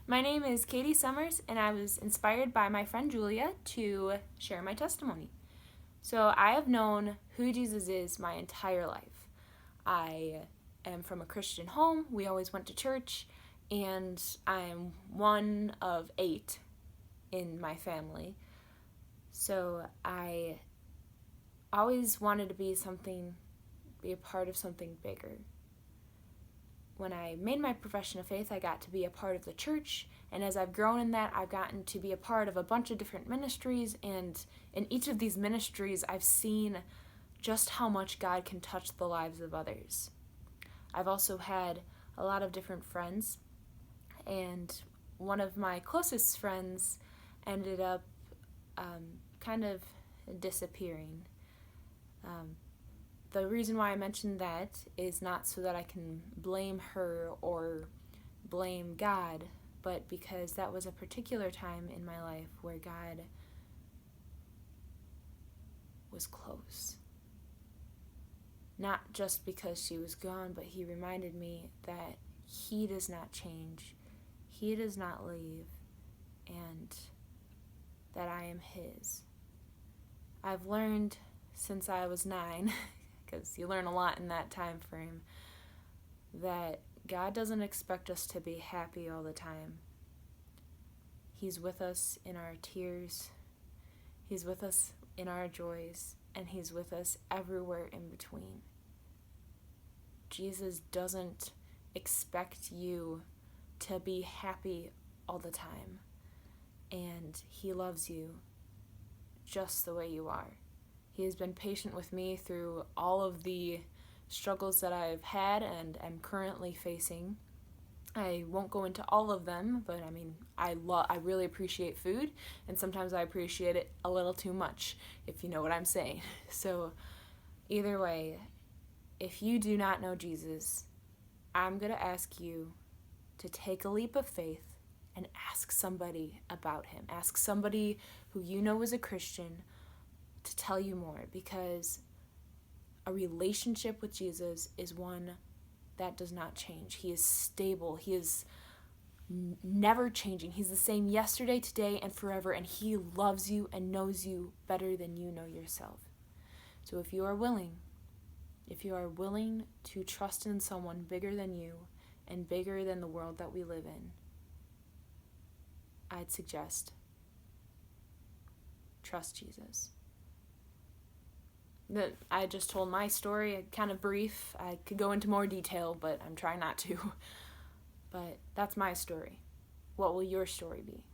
My name is Katie Summers, and I was inspired by my friend Julia to share my testimony. So, I have known who Jesus is my entire life. I am from a Christian home, we always went to church, and I'm one of 8 in my family. So, I always wanted to be a part of something bigger. When I made my profession of faith, I got to be a part of the church, and as I've grown in that, I've gotten to be a part of a bunch of different ministries, and in each of these ministries, I've seen just how much God can touch the lives of others. I've also had a lot of different friends, and one of my closest friends ended up kind of disappearing. The reason why I mentioned that is not so that I can blame her or blame God, but because that was a particular time in my life where God was close. Not just because she was gone, but He reminded me that He does not change, He does not leave, and that I am His. I've learned since I was 9, because you learn a lot in that time frame, that God doesn't expect us to be happy all the time. He's with us in our tears, He's with us in our joys, and He's with us everywhere in between. Jesus doesn't expect you to be happy all the time, and He loves you just the way you are. He has been patient with me through all of the struggles that I've had and am currently facing. I won't go into all of them, but I really appreciate food, and sometimes I appreciate it a little too much, if you know what I'm saying. So, either way, if you do not know Jesus, I'm going to ask you to take a leap of faith and ask somebody about Him. Ask somebody who you know is a Christian to tell you more, because a relationship with Jesus is one that does not change. He is stable. He is never changing. He's the same yesterday, today, and forever, and He loves you and knows you better than you know yourself. So if you are willing to trust in someone bigger than you and bigger than the world that we live in, I'd suggest trust Jesus. I just told my story, kind of brief. I could go into more detail, but I'm trying not to. But that's my story. What will your story be?